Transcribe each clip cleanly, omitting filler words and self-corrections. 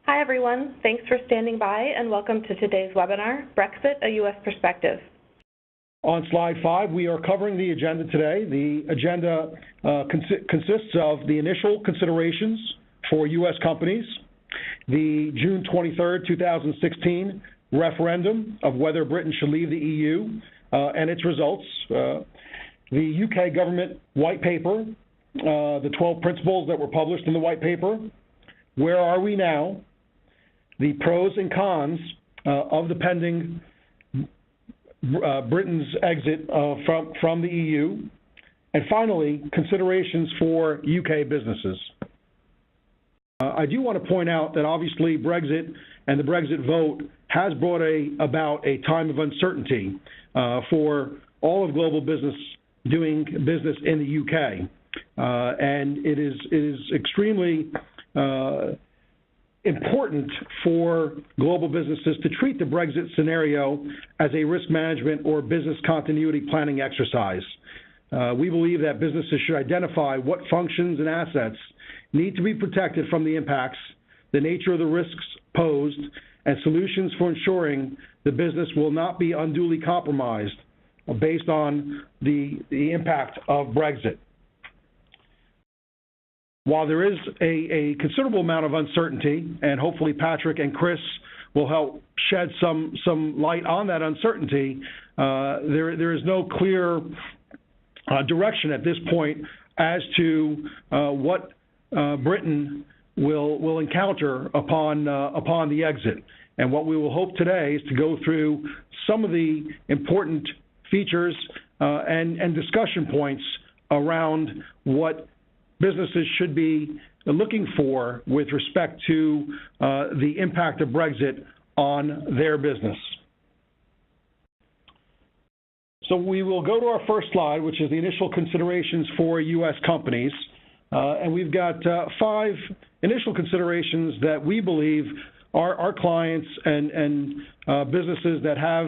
Hi everyone, thanks for standing by and welcome to today's webinar, Brexit, a U.S. Perspective. On slide 5, we are covering the agenda today. The agenda consists of the initial considerations for U.S. companies, the June 23rd, 2016 referendum of whether Britain should leave the EU and its results, the UK government white paper, the 12 principles that were published in the white paper, where are we now, the pros and cons of the pending Britain's exit from the EU, and finally, considerations for UK businesses. I do want to point out that obviously Brexit and the Brexit vote has brought about a time of uncertainty for all of global business doing business in the UK. And it is extremely important for global businesses to treat the Brexit scenario as a risk management or business continuity planning exercise. We believe that businesses should identify what functions and assets need to be protected from the impacts, the nature of the risks posed, and solutions for ensuring the business will not be unduly compromised based on the impact of Brexit. While there is a considerable amount of uncertainty, and hopefully Patrick and Chris will help shed some light on that uncertainty, there is no clear direction at this point as to what Britain will encounter upon the exit. And what we will hope today is to go through some of the important features and discussion points around what businesses should be looking for with respect to the impact of Brexit on their business. So we will go to our first slide, which is the initial considerations for U.S. companies. And we've got 5 initial considerations that we believe our clients and businesses that have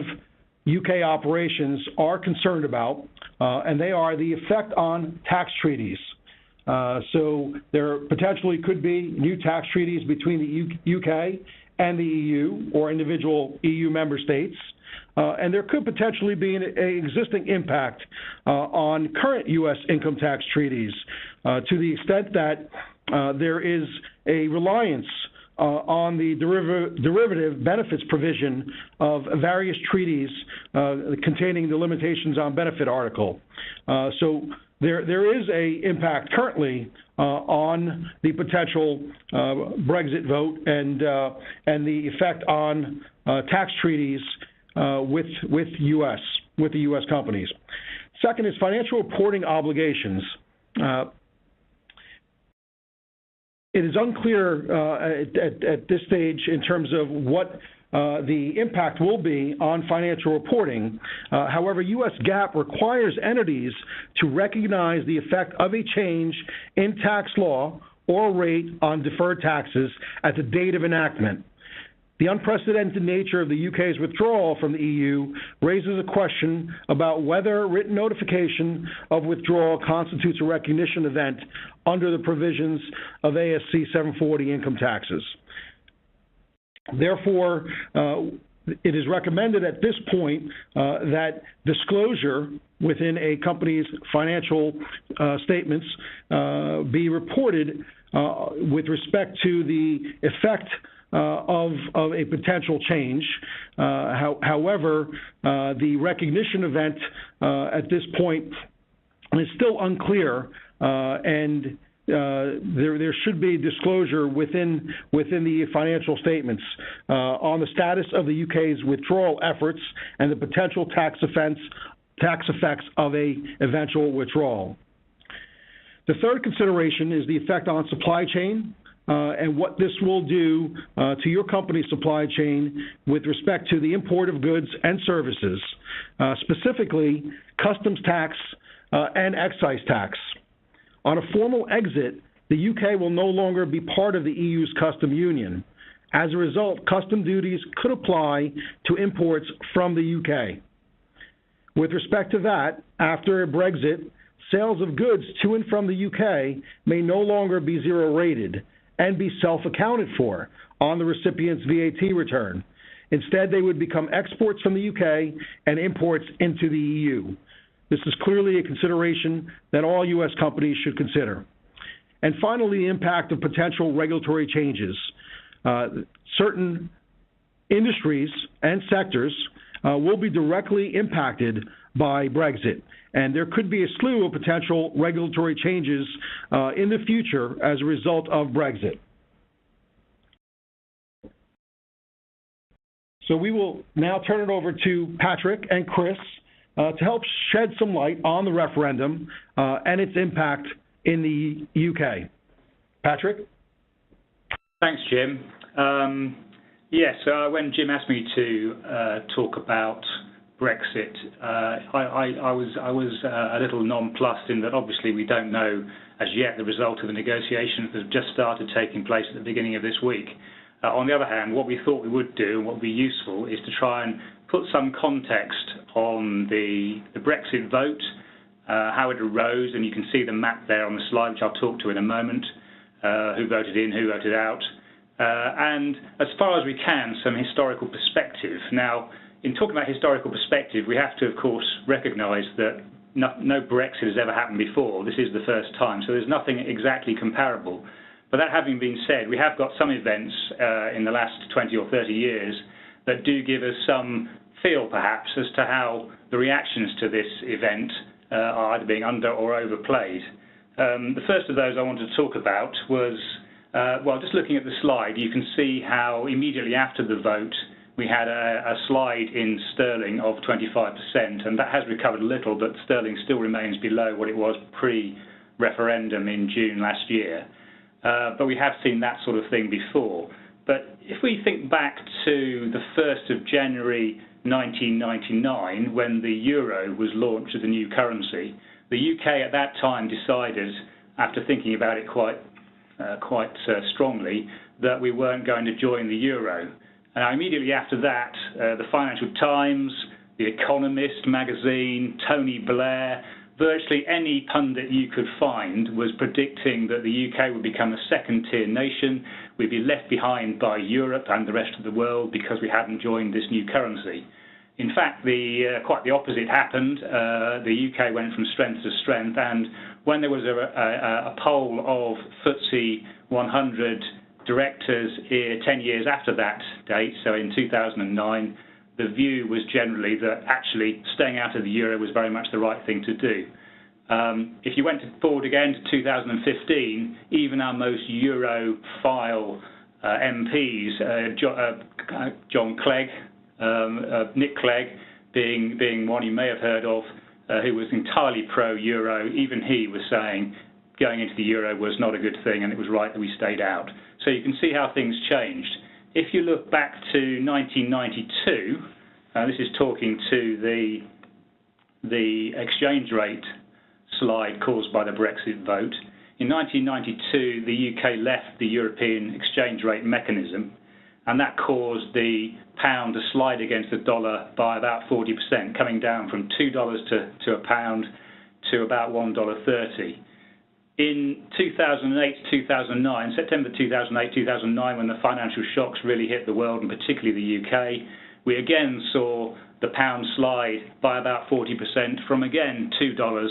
UK operations are concerned about, and they are the effect on tax treaties. So there potentially could be new tax treaties between the UK and the EU or individual EU member states. And there could potentially be an existing impact on current U.S. income tax treaties to the extent that there is a reliance on the derivative benefits provision of various treaties containing the limitations on benefit article. So there is an impact currently on the potential Brexit vote and the effect on tax treaties with the U.S. companies. Second is financial reporting obligations. It is unclear at this stage in terms of what the impact will be on financial reporting. However, U.S. GAAP requires entities to recognize the effect of a change in tax law or rate on deferred taxes at the date of enactment. The unprecedented nature of the UK's withdrawal from the EU raises a question about whether written notification of withdrawal constitutes a recognition event under the provisions of ASC 740 income taxes. Therefore, it is recommended at this point that disclosure within a company's financial statements be reported with respect to the effect of a potential change. However, the recognition event at this point is still unclear, and there should be disclosure within the financial statements on the status of the UK's withdrawal efforts and the potential tax effects of a eventual withdrawal. The third consideration is the effect on supply chain and what this will do to your company's supply chain with respect to the import of goods and services, specifically customs tax and excise tax. On a formal exit, the UK will no longer be part of the EU's custom union. As a result, custom duties could apply to imports from the UK. With respect to that, after Brexit, sales of goods to and from the UK may no longer be zero rated, and be self-accounted for on the recipient's VAT return. Instead, they would become exports from the UK and imports into the EU. This is clearly a consideration that all U.S. companies should consider. And finally, the impact of potential regulatory changes. Certain industries and sectors will be directly impacted by Brexit, and there could be a slew of potential regulatory changes in the future as a result of Brexit. So we will now turn it over to Patrick and Chris to help shed some light on the referendum and its impact in the UK. Patrick? Thanks, Jim. Yes, when Jim asked me to talk about Brexit, I was a little nonplussed in that obviously we don't know as yet the result of the negotiations that have just started taking place at the beginning of this week. On the other hand, what we thought we would do and what would be useful is to try and put some context on the Brexit vote, how it arose, and you can see the map there on the slide, which I'll talk to in a moment, who voted in, who voted out, and as far as we can, some historical perspective. Now, in talking about historical perspective, we have to, of course, recognise that no Brexit has ever happened before. This is the first time, so there's nothing exactly comparable. But that having been said, we have got some events in the last 20 or 30 years that do give us some feel, perhaps, as to how the reactions to this event are either being under or overplayed. The first of those I wanted to talk about was, well, just looking at the slide, you can see how immediately after the vote we had a slide in sterling of 25%, and that has recovered a little, but sterling still remains below what it was pre-referendum in June last year. But we have seen that sort of thing before. But if we think back to the 1st of January 1999, when the euro was launched as a new currency, the UK at that time decided, after thinking about it quite strongly, that we weren't going to join the euro. And immediately after that, the Financial Times, The Economist magazine, Tony Blair, virtually any pundit you could find was predicting that the UK would become a second-tier nation. We'd be left behind by Europe and the rest of the world because we hadn't joined this new currency. In fact, quite the opposite happened. The UK went from strength to strength, and when there was a poll of FTSE 100 directors 10 years after that date, so in 2009, the view was generally that actually staying out of the euro was very much the right thing to do. If you went forward again to 2015, even our most Europhile MPs, John Clegg, Nick Clegg, being one you may have heard of, who was entirely pro-euro, even he was saying going into the euro was not a good thing and it was right that we stayed out. So you can see how things changed. If you look back to 1992, this is talking to the exchange rate slide caused by the Brexit vote. In 1992, the UK left the European exchange rate mechanism, and that caused the pound to slide against the dollar by about 40%, coming down from $2 to a pound to about $1.30. In 2008-2009, September 2008-2009, when the financial shocks really hit the world, and particularly the UK, we again saw the pound slide by about 40% from, again, $2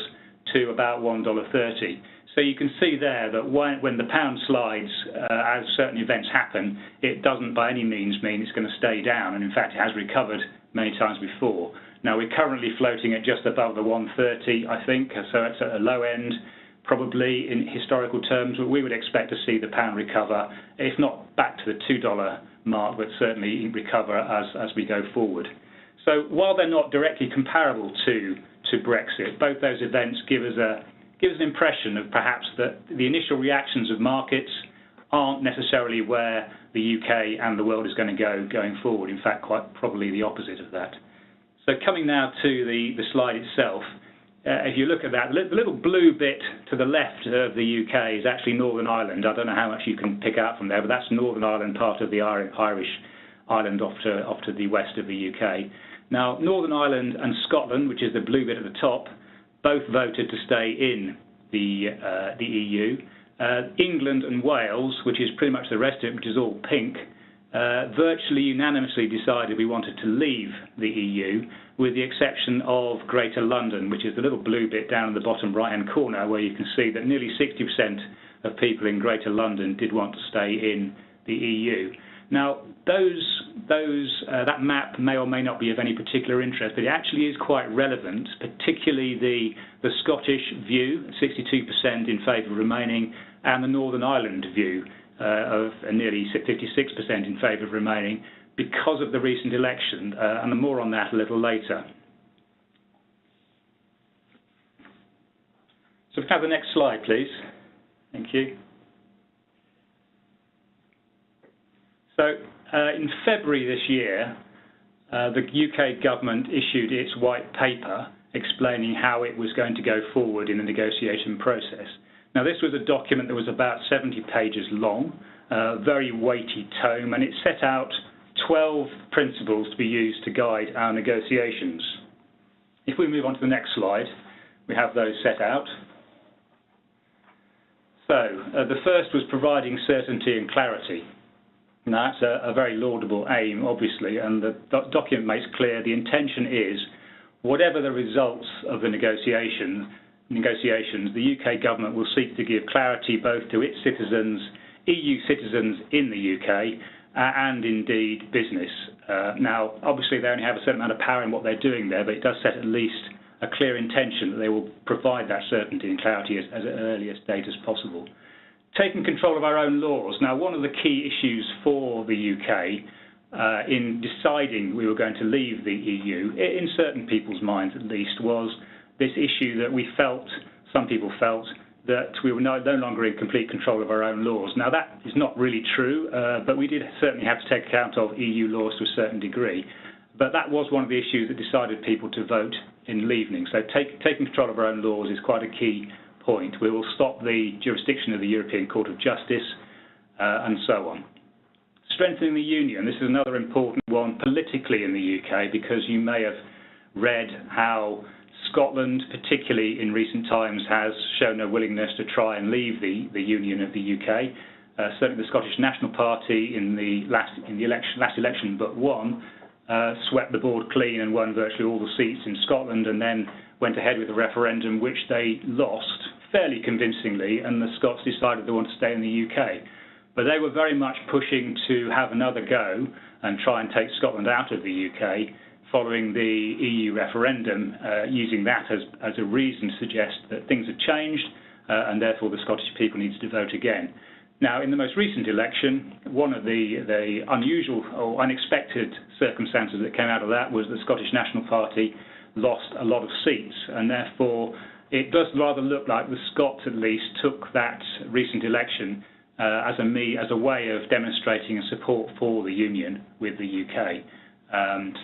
to about $1.30. So you can see there that when the pound slides, as certain events happen, it doesn't by any means mean it's going to stay down, and in fact it has recovered many times before. Now we're currently floating at just above the 130, I think, so it's at a low end. Probably in historical terms, we would expect to see the pound recover, if not back to the $2 mark, but certainly recover as we go forward. So while they're not directly comparable to Brexit, both those events give us an impression of perhaps that the initial reactions of markets aren't necessarily where the UK and the world is going to go going forward. In fact, quite probably the opposite of that. So coming now to the slide itself. If you look at that, the little blue bit to the left of the UK is actually Northern Ireland. I don't know how much you can pick out from there, but that's Northern Ireland, part of the Irish island off to the west of the UK. Now, Northern Ireland and Scotland, which is the blue bit at the top, both voted to stay in the EU. England and Wales, which is pretty much the rest of it, which is all pink, virtually unanimously decided we wanted to leave the EU, with the exception of Greater London, which is the little blue bit down in the bottom right-hand corner, where you can see that nearly 60% of people in Greater London did want to stay in the EU. Now, that map may or may not be of any particular interest, but it actually is quite relevant, particularly the Scottish view, 62% in favour of remaining, and the Northern Ireland view of nearly 56% in favour of remaining, because of the recent election, and more on that a little later. So if we can have the next slide, please. Thank you. So in February this year, the UK government issued its white paper explaining how it was going to go forward in the negotiation process. Now, this was a document that was about 70 pages long, very weighty tome, and it set out 12 principles to be used to guide our negotiations. If we move on to the next slide, we have those set out. So, the first was providing certainty and clarity. Now, that's a very laudable aim, obviously, and the document makes clear the intention is, whatever the results of the negotiations, the UK government will seek to give clarity both to its citizens, EU citizens in the UK, and indeed business. Now, obviously, they only have a certain amount of power in what they're doing there, but it does set at least a clear intention that they will provide that certainty and clarity as an earliest date as possible. Taking control of our own laws. Now, one of the key issues for the UK in deciding we were going to leave the EU, in certain people's minds at least, was this issue that we felt, some people felt, that we were no longer in complete control of our own laws. Now, that is not really true, but we did certainly have to take account of EU laws to a certain degree. But that was one of the issues that decided people to vote in leaving. So taking control of our own laws is quite a key point. We will stop the jurisdiction of the European Court of Justice, and so on. Strengthening the Union. This is another important one politically in the UK, because you may have read how Scotland, particularly in recent times, has shown a willingness to try and leave the Union of the UK. Certainly the Scottish National Party in the last election but one, swept the board clean and won virtually all the seats in Scotland, and then went ahead with a referendum which they lost fairly convincingly, and the Scots decided they want to stay in the UK. But they were very much pushing to have another go and try and take Scotland out of the UK following the EU referendum, using that as a reason to suggest that things had changed and therefore the Scottish people needed to vote again. Now, in the most recent election, one of the unusual or unexpected circumstances that came out of that was the Scottish National Party lost a lot of seats, and therefore it does rather look like the Scots at least took that recent election as a way of demonstrating a support for the union with the UK.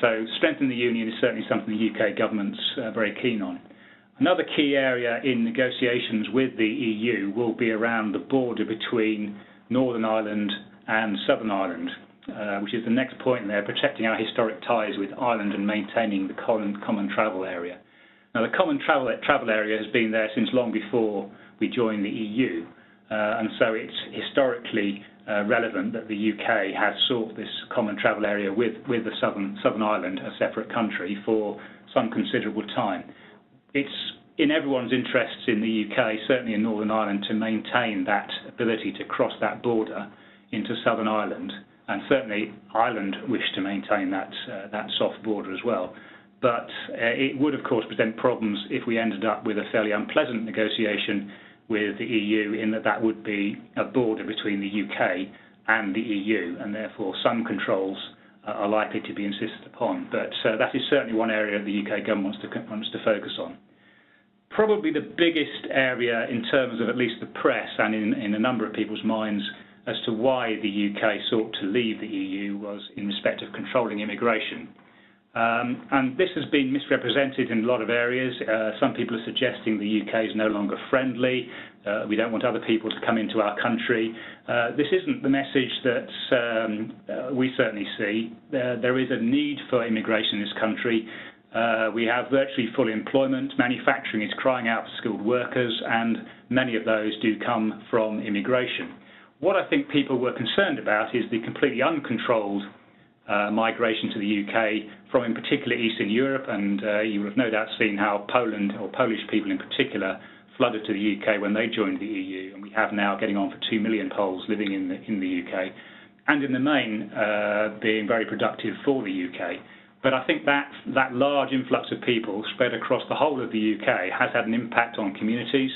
So strengthening the union is certainly something the UK government's very keen on. Another key area in negotiations with the EU will be around the border between Northern Ireland and Southern Ireland, which is the next point there, protecting our historic ties with Ireland and maintaining the common travel area. Now, the common travel area has been there since long before we joined the EU, and so it's historically relevant that the UK has sought this common travel area with the Southern Ireland, a separate country, for some considerable time. It's in everyone's interests in the UK, certainly in Northern Ireland, to maintain that ability to cross that border into Southern Ireland, and certainly Ireland wish to maintain that soft border as well. But it would, of course, present problems if we ended up with a fairly unpleasant negotiation with the EU, in that would be a border between the UK and the EU, and therefore some controls are likely to be insisted upon. But that is certainly one area the UK government wants to focus on. Probably the biggest area in terms of at least the press and in a number of people's minds as to why the UK sought to leave the EU was in respect of controlling immigration. And this has been misrepresented in a lot of areas. Some people are suggesting the UK is no longer friendly. We don't want other people to come into our country. This isn't the message that we certainly see. There is a need for immigration in this country. We have virtually full employment. Manufacturing is crying out for skilled workers, and many of those do come from immigration. What I think people were concerned about is the completely uncontrolled migration to the UK from, in particular, Eastern Europe, and you will have no doubt seen how Poland, or Polish people in particular, flooded to the UK when they joined the EU, and we have now getting on for 2 million Poles living in the UK, and in the main being very productive for the UK. But I think that large influx of people spread across the whole of the UK has had an impact on communities,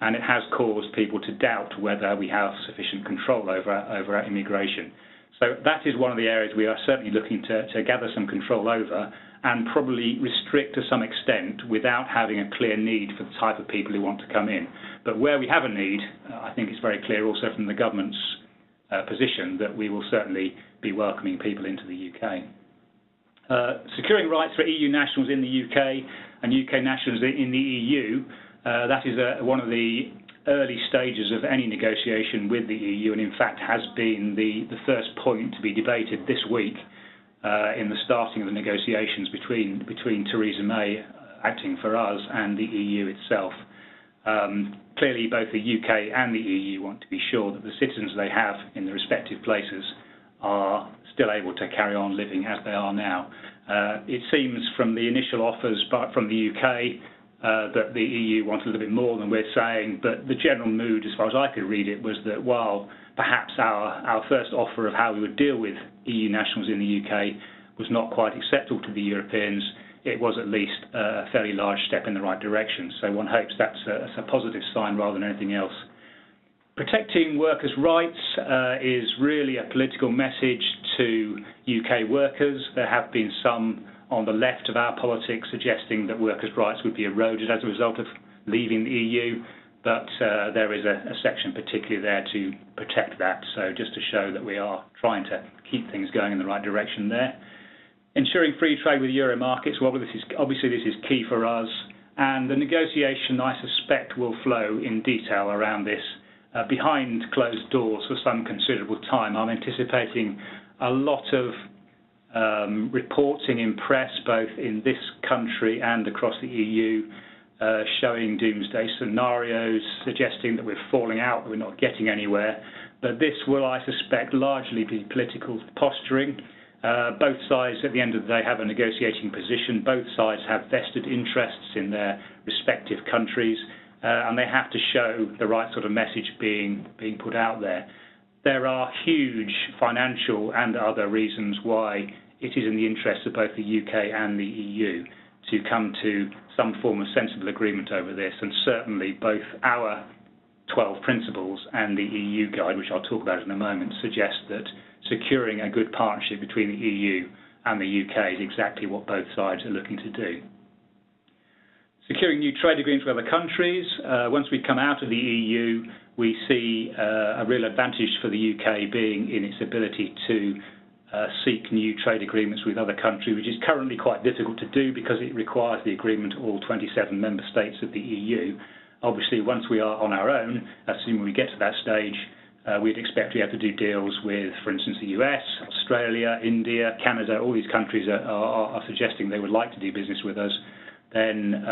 and it has caused people to doubt whether we have sufficient control over our immigration. So that is one of the areas we are certainly looking to gather some control over, and probably restrict to some extent without having a clear need for the type of people who want to come in. But where we have a need, I think it's very clear also from the government's position that we will certainly be welcoming people into the UK. Securing rights for EU nationals in the UK and UK nationals in the EU, that is one of the early stages of any negotiation with the EU, and in fact has been the first point to be debated this week in the starting of the negotiations between Theresa May, acting for us, and the EU itself. Clearly, both the UK and the EU want to be sure that the citizens they have in the respective places are still able to carry on living as they are now. It seems from the initial offers from the UK that the EU want a little bit more than we're saying, but the general mood, as far as I could read it, was that while perhaps our first offer of how we would deal with EU nationals in the UK was not quite acceptable to the Europeans, it was at least a fairly large step in the right direction. So one hopes that's a positive sign rather than anything else. Protecting workers' rights is really a political message to UK workers. There have been some on the left of our politics suggesting that workers' rights would be eroded as a result of leaving the EU, but there is a section particularly there to protect that, so just to show that we are trying to keep things going in the right direction there. Ensuring free trade with Euro markets, well, obviously this is key for us, and the negotiation, I suspect, will flow in detail around this behind closed doors for some considerable time. I'm anticipating a lot of reporting in press, both in this country and across the EU, showing doomsday scenarios, suggesting that we're falling out, that we're not getting anywhere. But this will, I suspect, largely be political posturing. Both sides, at the end of the day, have a negotiating position. Both sides have vested interests in their respective countries, and they have to show the right sort of message being put out there. There are huge financial and other reasons why it is in the interest of both the UK and the EU to come to some form of sensible agreement over this, and certainly both our 12 principles and the EU guide, which I'll talk about in a moment, suggest that securing a good partnership between the EU and the UK is exactly what both sides are looking to do. Securing new trade agreements with other countries. Once we come out of the EU, we see a real advantage for the UK being in its ability to seek new trade agreements with other countries, which is currently quite difficult to do because it requires the agreement of all 27 member states of the EU. Obviously, once we are on our own, assuming we get to that stage, we'd expect to have to do deals with, for instance, the US, Australia, India, Canada. All these countries are suggesting they would like to do business with us. Then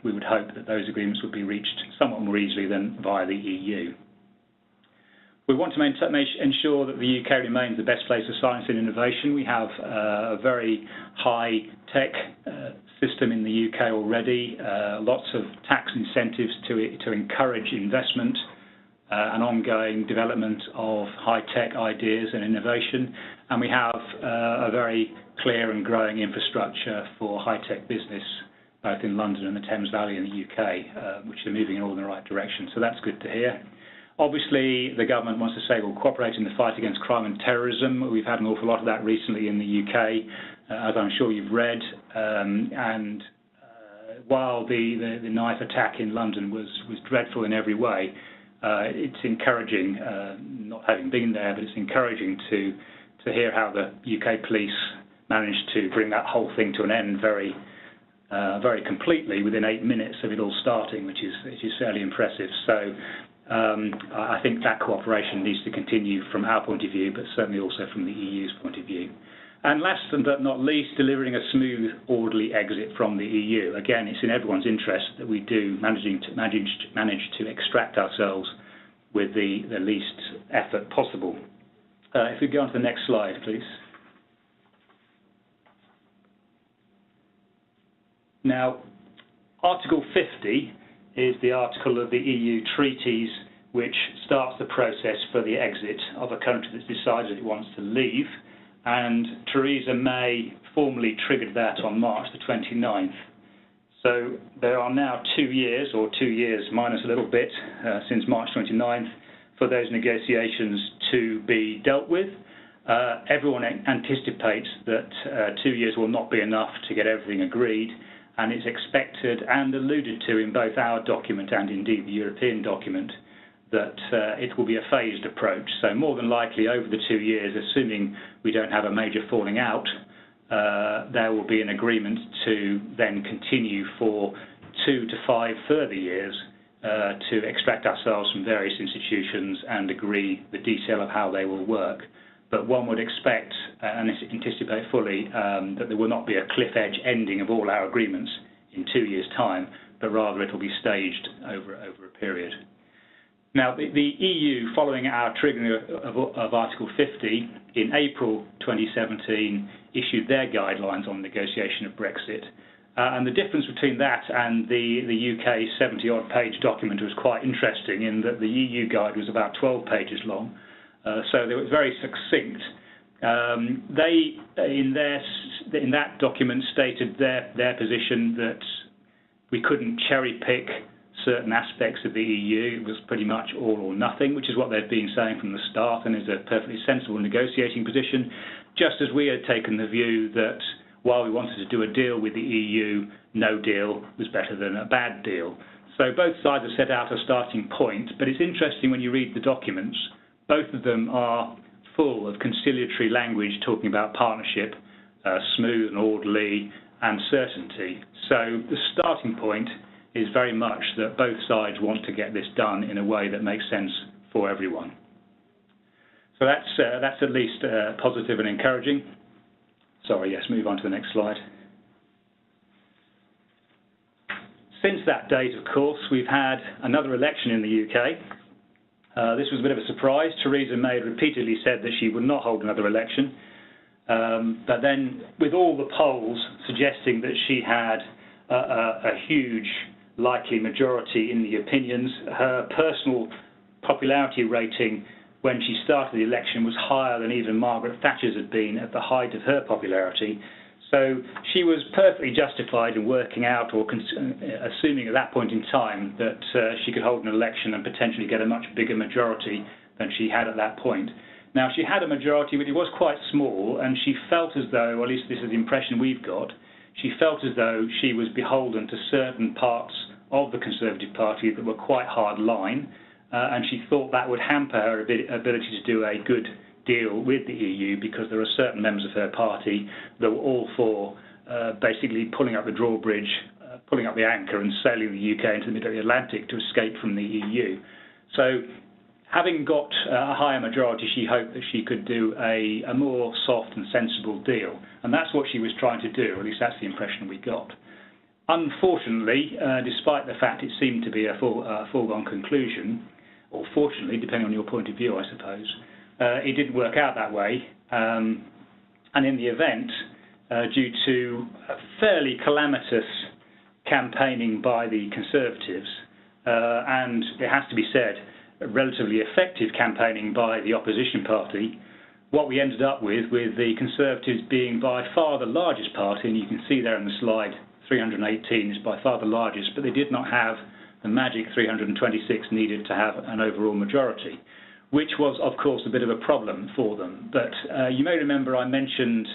we would hope that those agreements would be reached somewhat more easily than via the EU. We want to ensure that the UK remains the best place for science and innovation. We have a very high-tech system in the UK already, lots of tax incentives to encourage investment and ongoing development of high-tech ideas and innovation. And we have a very clear and growing infrastructure for high-tech business, both in London and the Thames Valley in the UK, which are moving all in the right direction. So that's good to hear. Obviously, the government wants to say we'll cooperate in the fight against crime and terrorism. We've had an awful lot of that recently in the UK, as I'm sure you've read. While the knife attack in London was dreadful in every way, it's encouraging, not having been there, but it's encouraging to hear how the UK police managed to bring that whole thing to an end very completely within 8 minutes of it all starting, which is fairly impressive. So I think that cooperation needs to continue from our point of view, but certainly also from the EU's point of view. And last but not least, delivering a smooth, orderly exit from the EU. Again, it's in everyone's interest that we do manage to extract ourselves with the least effort possible. If we go on to the next slide, please. Now, Article 50 is the article of the EU treaties which starts the process for the exit of a country that's decided it wants to leave, and Theresa May formally triggered that on March the 29th. So there are now 2 years, or 2 years minus a little bit, since March 29th, for those negotiations to be dealt with. Everyone anticipates that 2 years will not be enough to get everything agreed, and it's expected and alluded to in both our document and indeed the European document that it will be a phased approach. So more than likely over the 2 years, assuming we don't have a major falling out, there will be an agreement to then continue for 2 to 5 further years to extract ourselves from various institutions and agree the detail of how they will work. But one would expect and anticipate fully that there will not be a cliff edge ending of all our agreements in 2 years' time, but rather it will be staged over a period. Now, the EU, following our triggering of Article 50 in April 2017, issued their guidelines on negotiation of Brexit. And the difference between that and the UK 70-odd page document was quite interesting in that the EU guide was about 12 pages long. So they were very succinct. They, in that document, stated their position that we couldn't cherry pick certain aspects of the EU. It was pretty much all or nothing, which is what they've been saying from the start and is a perfectly sensible negotiating position, just as we had taken the view that while we wanted to do a deal with the EU, no deal was better than a bad deal. So both sides have set out a starting point, but it's interesting when you read the documents, both of them are full of conciliatory language talking about partnership, smooth and orderly, and certainty. So the starting point is very much that both sides want to get this done in a way that makes sense for everyone. So that's at least positive and encouraging. Sorry, yes, move on to the next slide. Since that date, of course, we've had another election in the UK. This was a bit of a surprise. Theresa May had repeatedly said that she would not hold another election. But then, with all the polls suggesting that she had a huge likely majority in the opinions, her personal popularity rating when she started the election was higher than even Margaret Thatcher's had been at the height of her popularity. So she was perfectly justified in working out or assuming at that point in time that she could hold an election and potentially get a much bigger majority than she had at that point. Now, she had a majority, but it was quite small, and she felt as though, or at least this is the impression we've got, she felt as though she was beholden to certain parts of the Conservative Party that were quite hard line, and she thought that would hamper her ability to do a good deal with the EU because there are certain members of her party that were all for basically pulling up the drawbridge, pulling up the anchor and sailing the UK into the middle of the Atlantic to escape from the EU. So having got a higher majority, she hoped that she could do a more soft and sensible deal. And that's what she was trying to do, or at least that's the impression we got. Unfortunately, despite the fact it seemed to be a foregone conclusion, or fortunately, depending on your point of view, I suppose, it didn't work out that way. And in the event, due to a fairly calamitous campaigning by the Conservatives, and it has to be said, relatively effective campaigning by the opposition party, what we ended up with the Conservatives being by far the largest party, and you can see there in the slide, 318 is by far the largest, but they did not have the magic 326 needed to have an overall majority, which was, of course, a bit of a problem for them. But you may remember I mentioned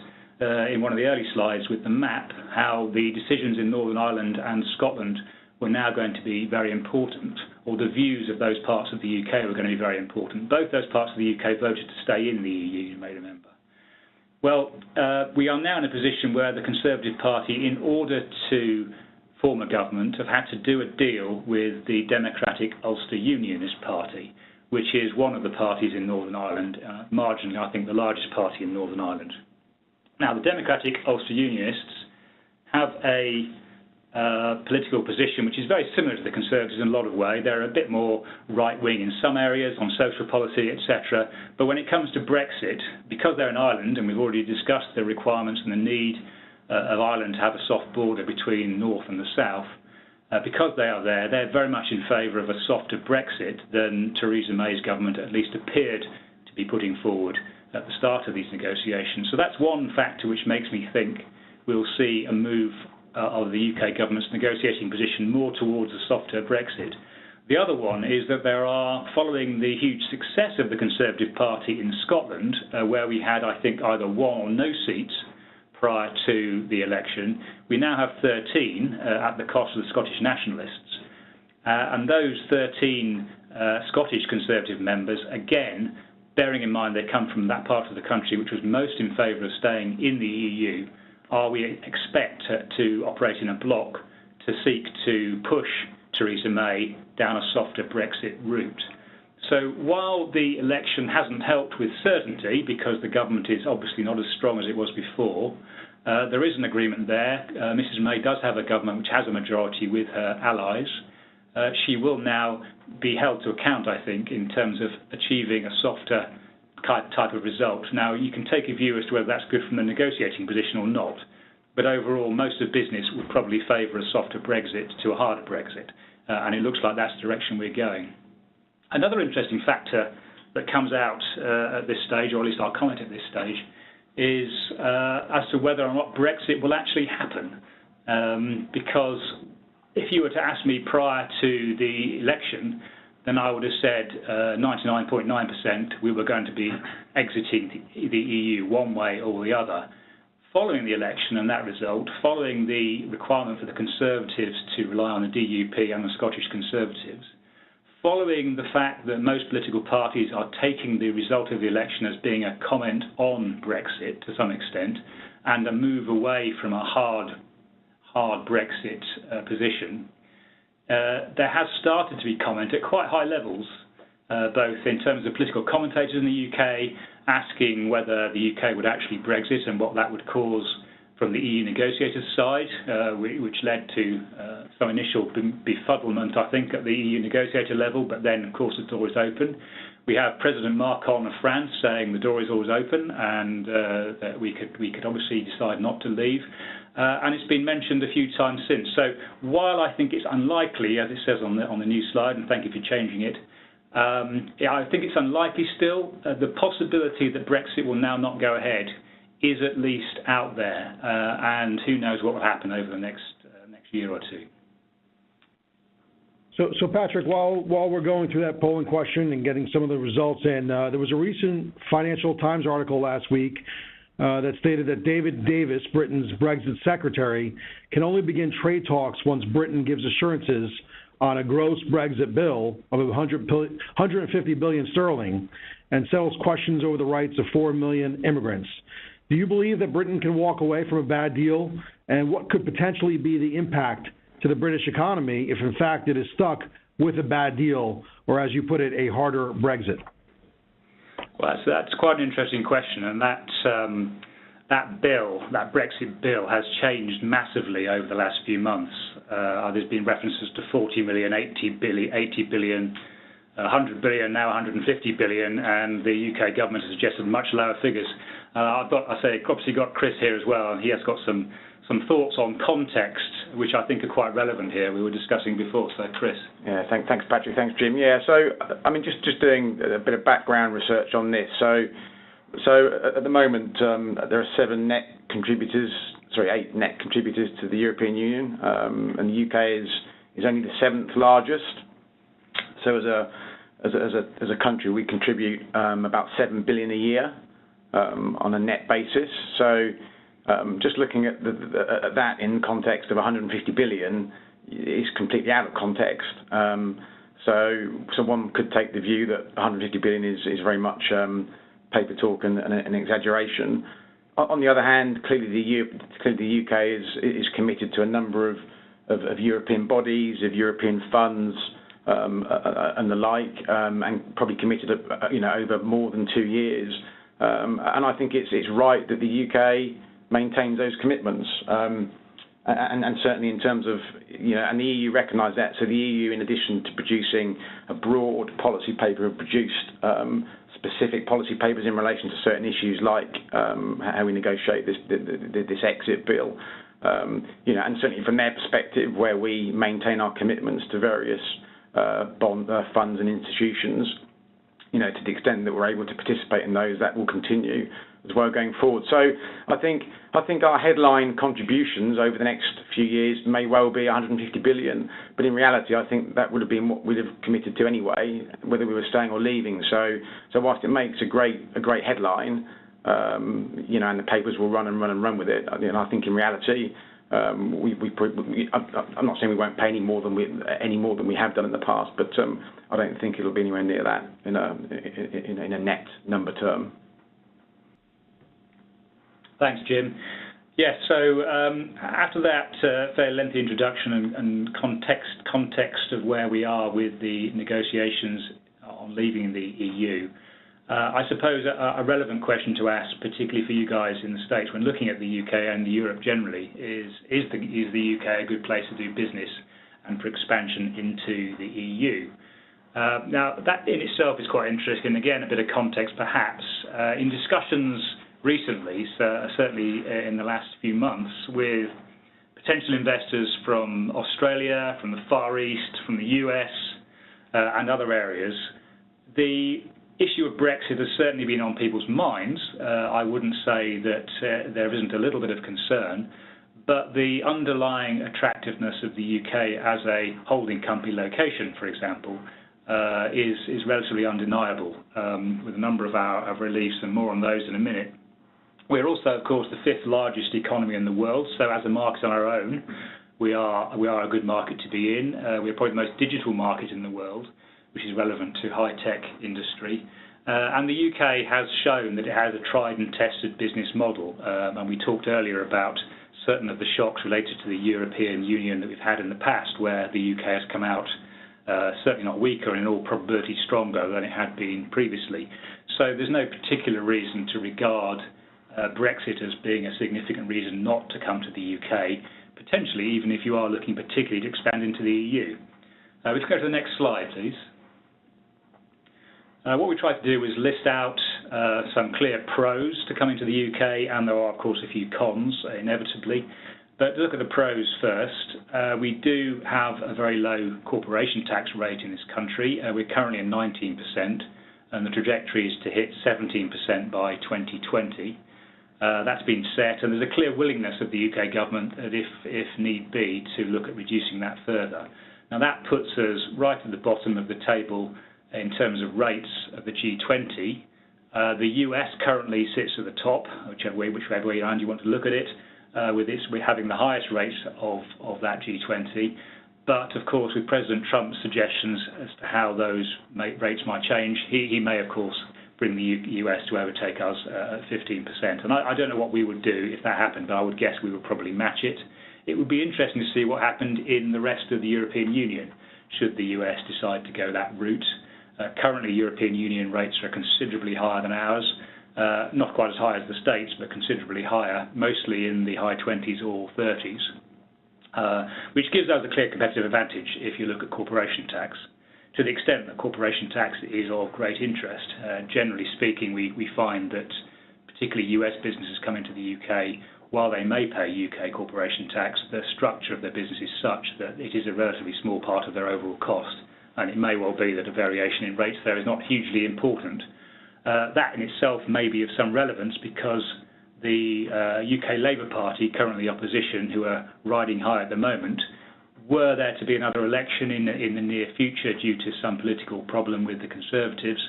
in one of the early slides with the map how the decisions in Northern Ireland and Scotland were now going to be very important, or the views of those parts of the UK were going to be very important. Both those parts of the UK voted to stay in the EU, you may remember. Well, we are now in a position where the Conservative Party, in order to form a government, have had to do a deal with the Democratic Ulster Unionist Party, which is one of the parties in Northern Ireland, marginally, I think, the largest party in Northern Ireland. Now, the Democratic Ulster Unionists have a political position which is very similar to the Conservatives in a lot of ways. They're a bit more right-wing in some areas on social policy, etc. But when it comes to Brexit, because they're an island, and we've already discussed the requirements and the need of Ireland to have a soft border between the north and the south, because they are there, they're very much in favour of a softer Brexit than Theresa May's government at least appeared to be putting forward at the start of these negotiations. So that's one factor which makes me think we'll see a move of the UK government's negotiating position more towards a softer Brexit. The other one is that there are, following the huge success of the Conservative Party in Scotland, where we had, I think, either one or no seats prior to the election, we now have 13 at the cost of the Scottish nationalists. And those 13 Scottish Conservative members, again, bearing in mind they come from that part of the country which was most in favour of staying in the EU, we expect to operate in a bloc to seek to push Theresa May down a softer Brexit route. So while the election hasn't helped with certainty, because the government is obviously not as strong as it was before, there is an agreement there. Mrs May does have a government which has a majority with her allies. She will now be held to account, I think, in terms of achieving a softer type of result. Now, you can take a view as to whether that's good from the negotiating position or not, but overall, most of business would probably favour a softer Brexit to a harder Brexit, and it looks like that's the direction we're going. Another interesting factor that comes out at this stage, or at least I'll comment at this stage, is as to whether or not Brexit will actually happen. Because if you were to ask me prior to the election, then I would have said 99.9% we were going to be exiting the EU one way or the other. Following the election and that result, following the requirement for the Conservatives to rely on the DUP and the Scottish Conservatives, following the fact that most political parties are taking the result of the election as being a comment on Brexit to some extent, and a move away from a hard Brexit position, there has started to be comment at quite high levels, both in terms of political commentators in the UK asking whether the UK would actually Brexit and what that would cause from the EU negotiators' side, which led to some initial befuddlement, I think, at the EU negotiator level, but then, of course, the door is open. We have President Macron of France saying the door is always open and that we could obviously decide not to leave. And it's been mentioned a few times since. So while I think it's unlikely, as it says on the new slide, and thank you for changing it, I think it's unlikely still. The possibility that Brexit will now not go ahead is at least out there, and who knows what will happen over the next year or two. So Patrick, while we're going through that polling question and getting some of the results in, there was a recent Financial Times article last week that stated that David Davis, Britain's Brexit secretary, can only begin trade talks once Britain gives assurances on a gross Brexit bill of 150 billion sterling and settles questions over the rights of 4 million immigrants. Do you believe that Britain can walk away from a bad deal, and what could potentially be the impact to the British economy if, in fact, it is stuck with a bad deal, or, as you put it, a harder Brexit? Well, that's quite an interesting question, and that Brexit bill, has changed massively over the last few months. There's been references to 40 million, 80 billion, 100 billion, now 150 billion, and the UK government has suggested much lower figures. I've obviously got Chris here as well, and he has got some thoughts on context, which I think are quite relevant here. We were discussing before, so Chris. Yeah, thanks Patrick, thanks Jim. Yeah, so I mean, just doing a bit of background research on this. So at the moment there are 8 net contributors to the European Union, and the UK is only the 7th largest. So as a country, we contribute about 7 billion a year on a net basis. So just looking at that in context of 150 billion is completely out of context. So one could take the view that 150 billion is very much paper talk and an exaggeration. On the other hand, clearly the UK is committed to a number of European bodies, of European funds, and the like, and probably committed over more than 2 years And I think it's right that the UK maintains those commitments. And certainly in terms of, and the EU recognise that. So the EU, in addition to producing a broad policy paper, have produced specific policy papers in relation to certain issues like how we negotiate this exit bill. And certainly from their perspective, where we maintain our commitments to various funds and institutions, to the extent that we're able to participate in those, that will continue as well going forward. So I think our headline contributions over the next few years may well be 150 billion, but in reality, I think that would have been what we'd have committed to anyway, whether we were staying or leaving. So whilst it makes a great headline, and the papers will run with it, I think in reality, I'm not saying we won't pay any more than we have done in the past, but I don't think it'll be anywhere near that in a net number term. Thanks, Jim. Yes, so after that fairly lengthy introduction and context of where we are with the negotiations on leaving the EU, I suppose a relevant question to ask, particularly for you guys in the States, when looking at the UK and Europe generally, is the UK a good place to do business and for expansion into the EU? Now, that in itself is quite interesting. Again, a bit of context perhaps. In discussions recently, certainly in the last few months, with potential investors from Australia, from the Far East, from the US, and other areas, the issue of Brexit has certainly been on people's minds. I wouldn't say that there isn't a little bit of concern, but the underlying attractiveness of the UK as a holding company location, for example, is relatively undeniable, with a number of our reliefs, and more on those in a minute. We're also, of course, the fifth largest economy in the world, so as a market on our own, we are a good market to be in. We're probably the most digital market in the world, which is relevant to high-tech industry. And the UK has shown that it has a tried and tested business model, and we talked earlier about certain of the shocks related to the European Union that we've had in the past, where the UK has come out certainly not weaker and in all probability stronger than it had been previously. So there's no particular reason to regard Brexit as being a significant reason not to come to the UK, potentially even if you are looking particularly to expand into the EU. Let's go to the next slide, please. What we tried to do was list out some clear pros to coming to the UK, and there are, of course, a few cons, inevitably. But to look at the pros first, we do have a very low corporation tax rate in this country. We're currently at 19%, and the trajectory is to hit 17% by 2020. That's been set, and there's a clear willingness of the UK government, that if need be, to look at reducing that further. Now that puts us right at the bottom of the table in terms of rates of the G20. The US currently sits at the top, whichever way around you want to look at it, we're having the highest rates of that G20. But of course, with President Trump's suggestions as to how those rates might change, he may, of course, bring the US to overtake us at 15%. And I don't know what we would do if that happened, but I would guess we would probably match it. It would be interesting to see what happened in the rest of the European Union, should the US decide to go that route. Currently, European Union rates are considerably higher than ours, not quite as high as the States, but considerably higher, mostly in the high 20s or 30s, which gives us a clear competitive advantage if you look at corporation tax. To the extent that corporation tax is of great interest, generally speaking, we find that particularly US businesses coming to the UK, while they may pay UK corporation tax, the structure of their business is such that it is a relatively small part of their overall cost. And it may well be that a variation in rates there is not hugely important. That in itself may be of some relevance because the UK Labour Party, currently opposition, who are riding high at the moment, were there to be another election in the near future due to some political problem with the Conservatives,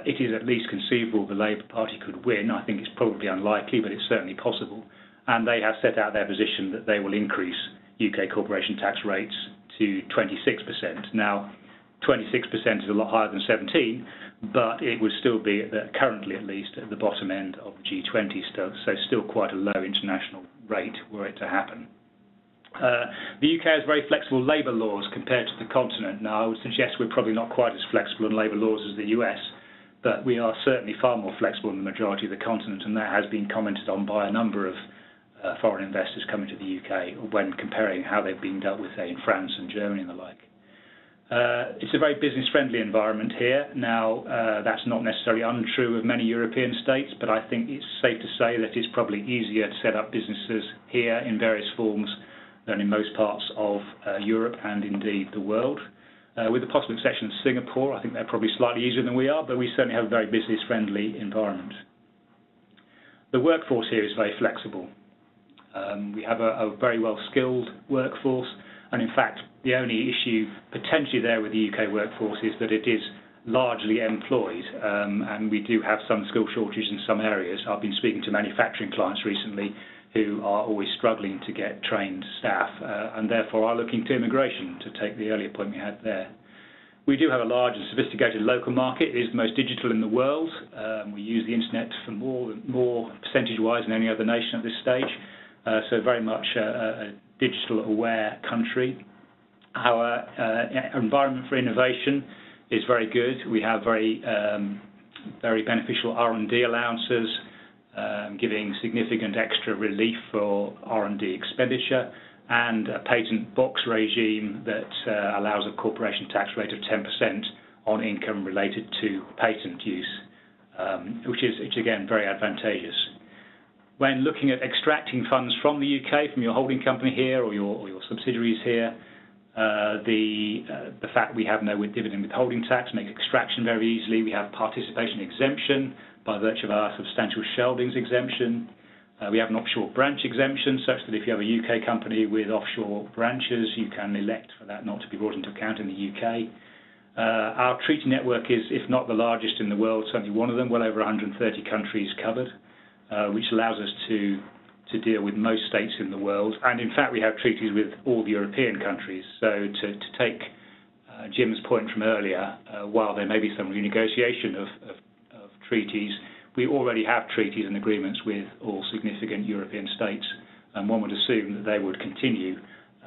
it is at least conceivable the Labour Party could win. I think it's probably unlikely, but it's certainly possible. And they have set out their position that they will increase UK corporation tax rates to 26%. Now, 26% is a lot higher than 17, but it would still be, currently at least, at the bottom end of the G20, so still quite a low international rate were it to happen. The UK has very flexible labour laws compared to the continent. Now, I would suggest we're probably not quite as flexible on labour laws as the US, but we are certainly far more flexible than the majority of the continent, and that has been commented on by a number of foreign investors coming to the UK when comparing how they've been dealt with, say, in France and Germany and the like. It's a very business-friendly environment here. Now, that's not necessarily untrue of many European states, but I think it's safe to say that it's probably easier to set up businesses here in various forms than in most parts of Europe and indeed the world. With the possible exception of Singapore, I think they're probably slightly easier than we are, but we certainly have a very business-friendly environment. The workforce here is very flexible. We have a very well-skilled workforce, and in fact, the only issue potentially there with the UK workforce is that it is largely employed, and we do have some skill shortages in some areas. I've been speaking to manufacturing clients recently who are always struggling to get trained staff, and therefore are looking to immigration, to take the earlier point we had there. We do have a large and sophisticated local market. It is the most digital in the world. We use the internet for more percentage-wise than any other nation at this stage, so very much a digital-aware country. Our environment for innovation is very good. We have very beneficial R&D allowances, giving significant extra relief for R&D expenditure, and a patent box regime that allows a corporation tax rate of 10% on income related to patent use, which is again very advantageous. When looking at extracting funds from the UK, from your holding company here or your subsidiaries here, the fact we have no dividend withholding tax makes extraction very easily. We have participation exemption by virtue of our substantial shareholdings exemption. We have an offshore branch exemption, such that if you have a UK company with offshore branches, you can elect for that not to be brought into account in the UK. Our treaty network is, if not the largest in the world, certainly one of them, well over 130 countries covered, which allows us to deal with most states in the world. And in fact, we have treaties with all the European countries. So to take Jim's point from earlier, while there may be some renegotiation of treaties, we already have treaties and agreements with all significant European states, and one would assume that they would continue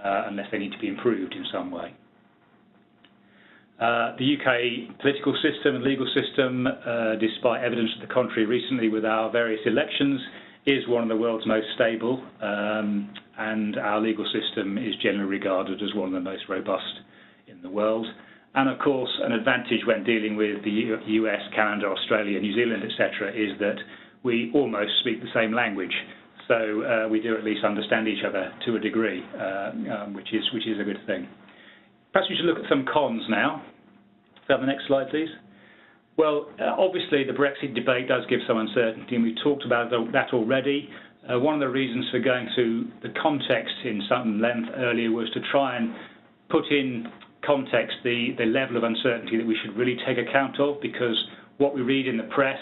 unless they need to be improved in some way. The UK political system and legal system, despite evidence to the contrary recently with our various elections, is one of the world's most stable, and our legal system is generally regarded as one of the most robust in the world. And of course, an advantage when dealing with the US, Canada, Australia, New Zealand, etc., is that we almost speak the same language. So we do at least understand each other to a degree, which is a good thing. Perhaps we should look at some cons now. Have the next slide, please. Well, obviously the Brexit debate does give some uncertainty, and we've talked about that already. One of the reasons for going through the context in some length earlier was to try and put in context the level of uncertainty that we should really take account of, because what we read in the press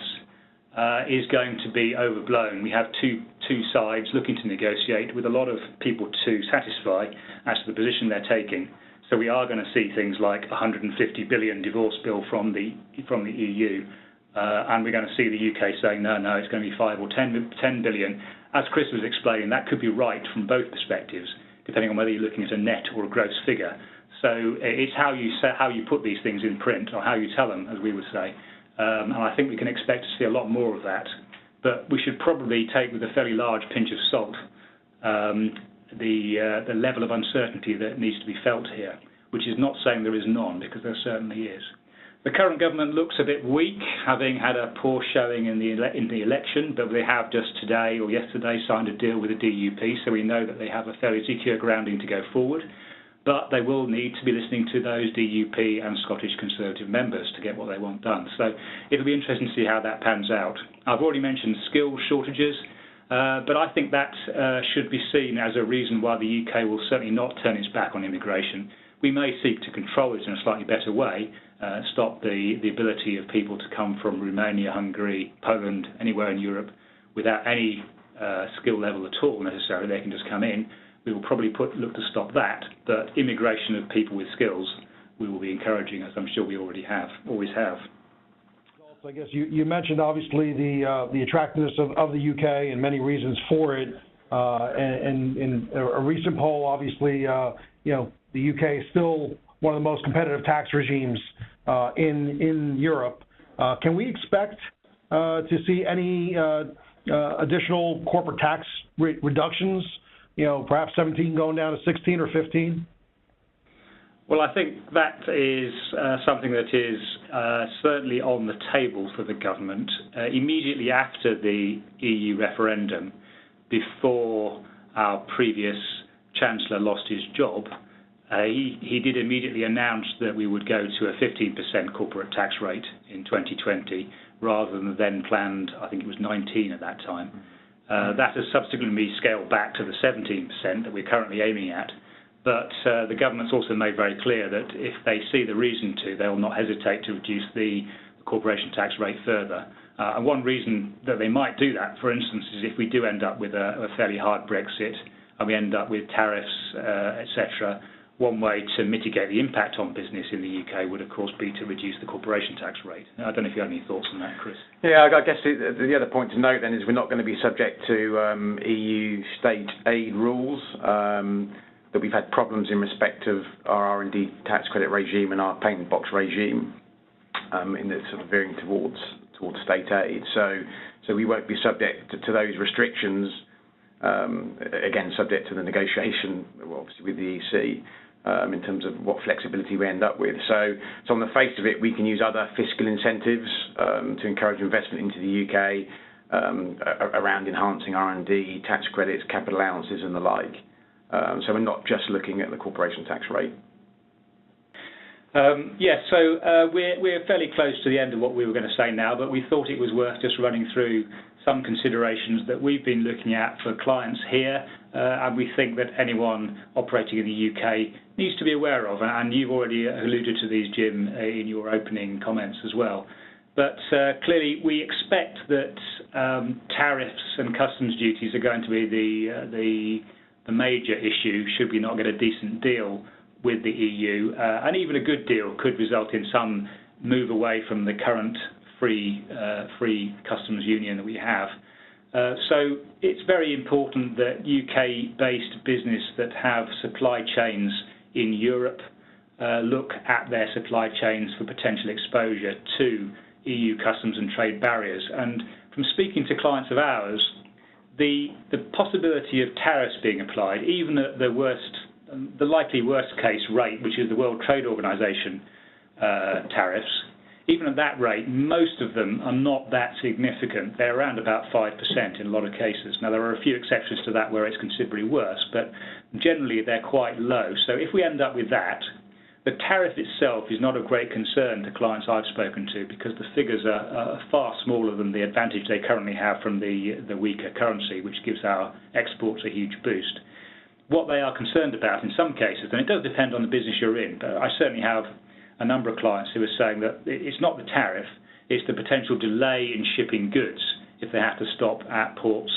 is going to be overblown. We have two sides looking to negotiate with a lot of people to satisfy as to the position they're taking. So we are going to see things like a 150 billion divorce bill from the EU, and we're going to see the UK saying no, it's going to be 5 or 10 billion. As Chris was explaining, that could be right from both perspectives, depending on whether you're looking at a net or a gross figure. So it's how you put these things in print, or how you tell them, as we would say. And I think we can expect to see a lot more of that. But we should probably take with a fairly large pinch of salt the level of uncertainty that needs to be felt here, which is not saying there is none, because there certainly is. The current government looks a bit weak, having had a poor showing in the election, but they have just today or yesterday signed a deal with the DUP, so we know that they have a fairly secure grounding to go forward. But they will need to be listening to those DUP and Scottish Conservative members to get what they want done. So it'll be interesting to see how that pans out. I've already mentioned skills shortages, but I think that should be seen as a reason why the UK will certainly not turn its back on immigration. We may seek to control it in a slightly better way, stop the ability of people to come from Romania, Hungary, Poland, anywhere in Europe without any skill level at all necessarily. They can just come in. We will probably look to stop that, but immigration of people with skills we will be encouraging, as I'm sure we always have. I guess you mentioned obviously the attractiveness of the UK and many reasons for it. And in a recent poll, obviously, the UK is still one of the most competitive tax regimes in Europe. Can we expect to see any additional corporate tax reductions, perhaps 17 going down to 16 or 15? Well, I think that is something that is certainly on the table for the government. Immediately after the EU referendum, before our previous Chancellor lost his job, he did immediately announce that we would go to a 15% corporate tax rate in 2020, rather than the then planned, I think it was 19 at that time. That has subsequently scaled back to the 17% that we're currently aiming at. But the government's also made very clear that if they see the reason to, they will not hesitate to reduce the corporation tax rate further. And one reason that they might do that, for instance, is if we do end up with a fairly hard Brexit and we end up with tariffs, etc., one way to mitigate the impact on business in the UK would, of course, be to reduce the corporation tax rate. I don't know if you have any thoughts on that, Chris. Yeah, I guess the other point to note then is we're not going to be subject to EU state aid rules. That we've had problems in respect of our R&D tax credit regime and our patent box regime in the sort of veering towards state aid. So we won't be subject to those restrictions, again, subject to the negotiation, obviously, with the EC in terms of what flexibility we end up with. So on the face of it, we can use other fiscal incentives to encourage investment into the UK around enhancing R&D, tax credits, capital allowances and the like. So we're not just looking at the corporation tax rate. Yes, so we're fairly close to the end of what we were going to say now, but we thought it was worth just running through some considerations that we've been looking at for clients here, and we think that anyone operating in the UK needs to be aware of, and you've already alluded to these, Jim, in your opening comments as well. But clearly we expect that tariffs and customs duties are going to be the major issue should we not get a decent deal with the EU, and even a good deal could result in some move away from the current free customs union that we have. So it's very important that UK-based business that have supply chains in Europe look at their supply chains for potential exposure to EU customs and trade barriers. And from speaking to clients of ours, the possibility of tariffs being applied, even at the likely worst case rate, which is the World Trade Organization tariffs, even at that rate, most of them are not that significant. They're around about 5% in a lot of cases. Now, there are a few exceptions to that where it's considerably worse, but generally they're quite low. So if we end up with that, the tariff itself is not of great concern to clients I've spoken to, because the figures are far smaller than the advantage they currently have from the weaker currency, which gives our exports a huge boost. What they are concerned about in some cases, and it does depend on the business you're in, but I certainly have a number of clients who are saying that it's not the tariff, it's the potential delay in shipping goods if they have to stop at ports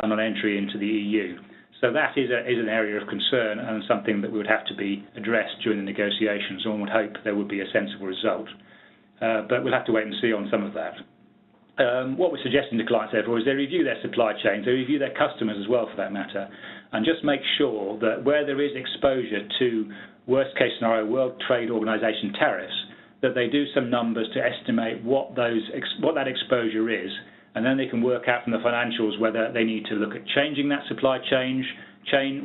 on an entry into the EU. So that is an area of concern and something that would have to be addressed during the negotiations, and one would hope there would be a sensible result. But we'll have to wait and see on some of that. What we're suggesting to clients, therefore, is they review their supply chains, they review their customers as well, for that matter, and just make sure that where there is exposure to worst case scenario World Trade Organization tariffs, that they do some numbers to estimate what that exposure is, and then they can work out from the financials whether they need to look at changing that supply chain,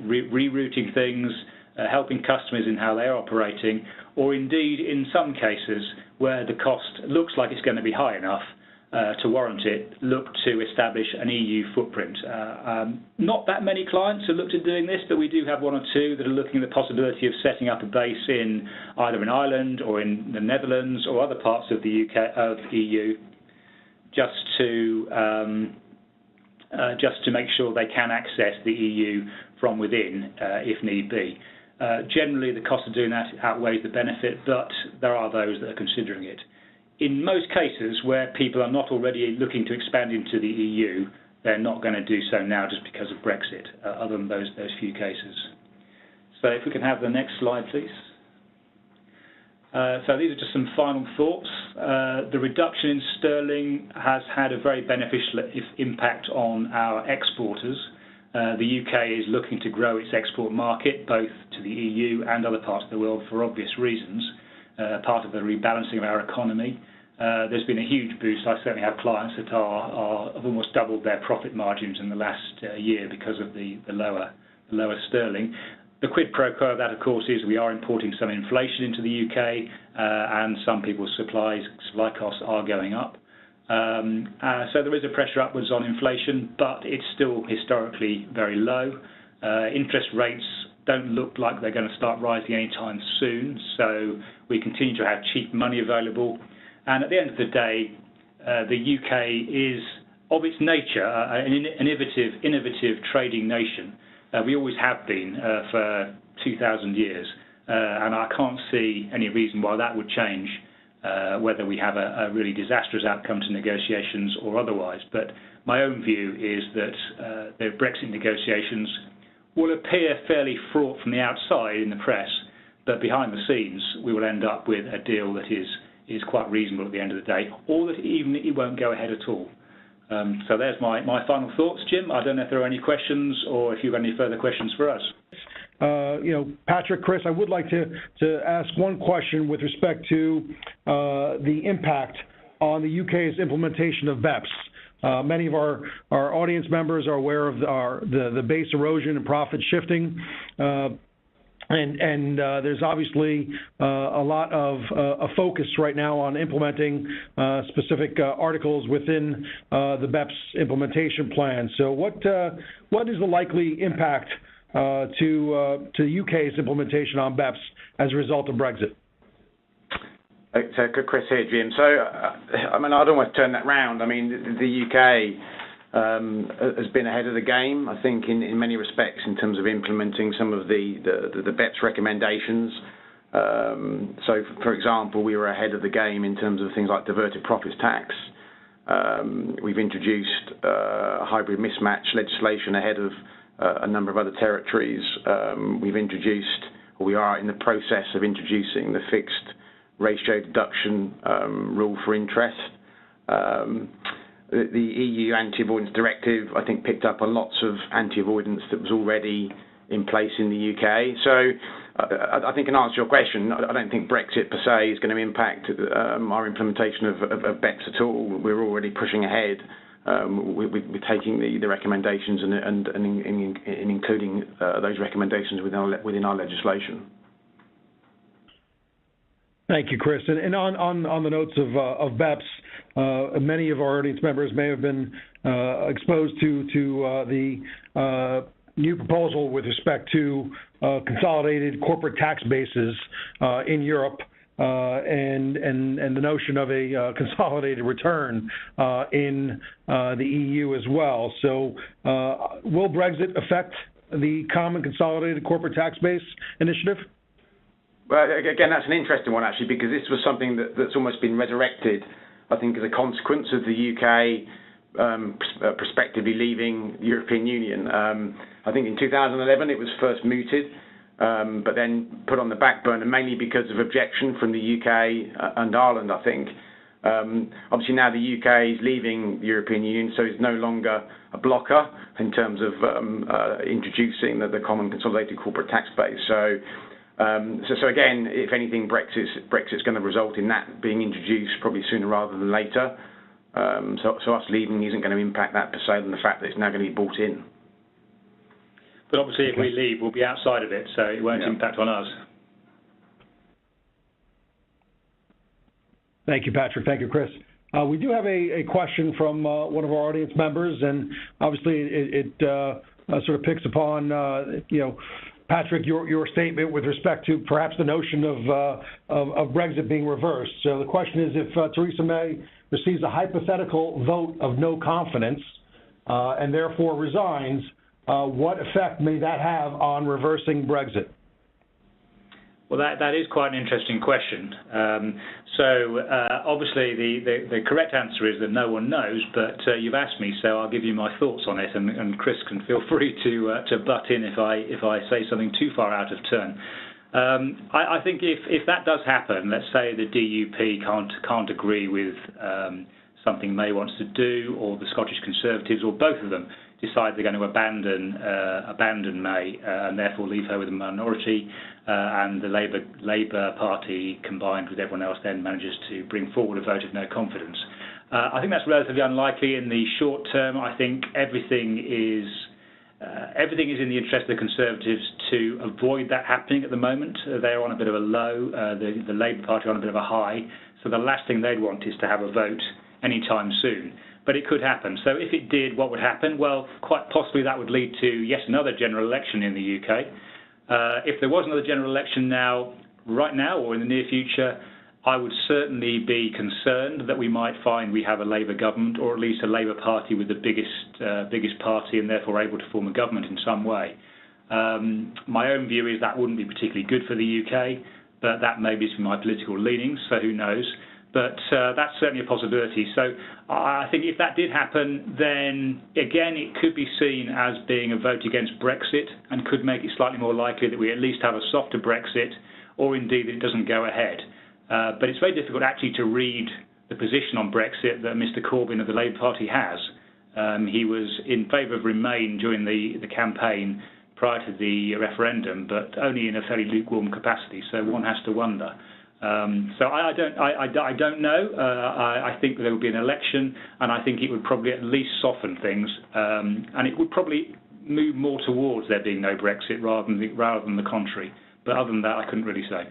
rerouting things, helping customers in how they're operating, or indeed in some cases where the cost looks like it's going to be high enough to warrant it, look to establish an EU footprint. Not that many clients have looked at doing this, but we do have one or two that are looking at the possibility of setting up a base in either in Ireland or in the Netherlands or other parts of the EU, just to make sure they can access the EU from within if need be. Generally, the cost of doing that outweighs the benefit, but there are those that are considering it. In most cases where people are not already looking to expand into the EU, they're not going to do so now just because of Brexit, other than those few cases. So if we can have the next slide, please. So these are just some final thoughts. The reduction in sterling has had a very beneficial impact on our exporters. The UK is looking to grow its export market, both to the EU and other parts of the world for obvious reasons, part of the rebalancing of our economy. there's been a huge boost. I certainly have clients that have almost doubled their profit margins in the last year because of the lower sterling. The quid pro quo of that, of course, is we are importing some inflation into the UK, and some people's supply costs are going up. So there is a pressure upwards on inflation, but it's still historically very low. Interest rates don't look like they're going to start rising anytime soon, so we continue to have cheap money available. And at the end of the day, the UK is, of its nature, an innovative trading nation. We always have been for 2,000 years, and I can't see any reason why that would change, whether we have a really disastrous outcome to negotiations or otherwise. But my own view is that the Brexit negotiations will appear fairly fraught from the outside in the press, but behind the scenes we will end up with a deal that is quite reasonable at the end of the day, or that even it won't go ahead at all. So there's my final thoughts, Jim. I don't know if there are any questions or if you've got any further questions for us. Patrick, Chris, I would like to ask one question with respect to the impact on the UK's implementation of BEPS. Many of our audience members are aware of the base erosion and profit shifting. And there's obviously a lot of a focus right now on implementing specific articles within the BEPS implementation plan. So what is the likely impact to the UK's implementation on BEPS as a result of Brexit? So Chris here, Jim. So, I mean, I'd almost turn that round. I mean, the UK has been ahead of the game, I think, in many respects in terms of implementing some of the BEPS recommendations. So, for example, we were ahead of the game in terms of things like diverted profits tax. We've introduced hybrid mismatch legislation ahead of a number of other territories. We are in the process of introducing the fixed ratio deduction rule for interest. The EU anti-avoidance directive, I think, picked up on lots of anti-avoidance that was already in place in the UK. So I think in answer to your question, I don't think Brexit per se is going to impact our implementation of BEPS at all. We're already pushing ahead. We're taking the recommendations and including those recommendations within our legislation. Thank you, Chris. And on the notes of BEPS, many of our audience members may have been exposed to the new proposal with respect to consolidated corporate tax bases in Europe and the notion of a consolidated return in the EU as well. So will Brexit affect the Common Consolidated Corporate Tax Base initiative? Well, again, that's an interesting one, actually, because this was something that's almost been resurrected, I think, as a consequence of the UK prospectively leaving the European Union. I think in 2011 it was first mooted, but then put on the back burner, mainly because of objection from the UK and Ireland, I think. Obviously now the UK is leaving the European Union, so it's no longer a blocker in terms of introducing the Common Consolidated Corporate Tax Base. So again, if anything, Brexit's going to result in that being introduced probably sooner rather than later. So us leaving isn't going to impact that per se, than the fact that it's now going to be brought in. But obviously, if we leave, we'll be outside of it, so it won't impact on us. Thank you, Patrick. Thank you, Chris. We do have a question from one of our audience members, and obviously it sort of picks upon, Patrick, your statement with respect to perhaps the notion of Brexit being reversed. So the question is, if Theresa May receives a hypothetical vote of no confidence and therefore resigns, what effect may that have on reversing Brexit? Well, that is quite an interesting question. Obviously the correct answer is that no one knows, but you've asked me, so I'll give you my thoughts on it, and Chris can feel free to butt in if I say something too far out of turn. I think if that does happen, let's say the DUP can't agree with something May wants to do, or the Scottish Conservatives, or both of them, decide they're going to abandon May and therefore leave her with a minority, and the Labour Party, combined with everyone else, then manages to bring forward a vote of no confidence. I think that's relatively unlikely in the short term. I think everything is in the interest of the Conservatives to avoid that happening at the moment. They're on a bit of a low, the Labour Party are on a bit of a high, so the last thing they'd want is to have a vote anytime soon. But it could happen. So if it did, what would happen? Well, quite possibly that would lead to yet another general election in the UK. If there was another general election right now or in the near future, I would certainly be concerned that we might find we have a Labour government, or at least a Labour Party with the biggest party, and therefore able to form a government in some way. My own view is that wouldn't be particularly good for the UK, but that may be my political leanings, so who knows. But that's certainly a possibility. So I think if that did happen, then again it could be seen as being a vote against Brexit, and could make it slightly more likely that we at least have a softer Brexit, or indeed that it doesn't go ahead. But it's very difficult actually to read the position on Brexit that Mr Corbyn of the Labour Party has. He was in favour of Remain during the campaign prior to the referendum, but only in a fairly lukewarm capacity, so one has to wonder. So I don't know. I think there will be an election, and I think it would probably at least soften things, and it would probably move more towards there being no Brexit rather than the contrary. But other than that, I couldn't really say.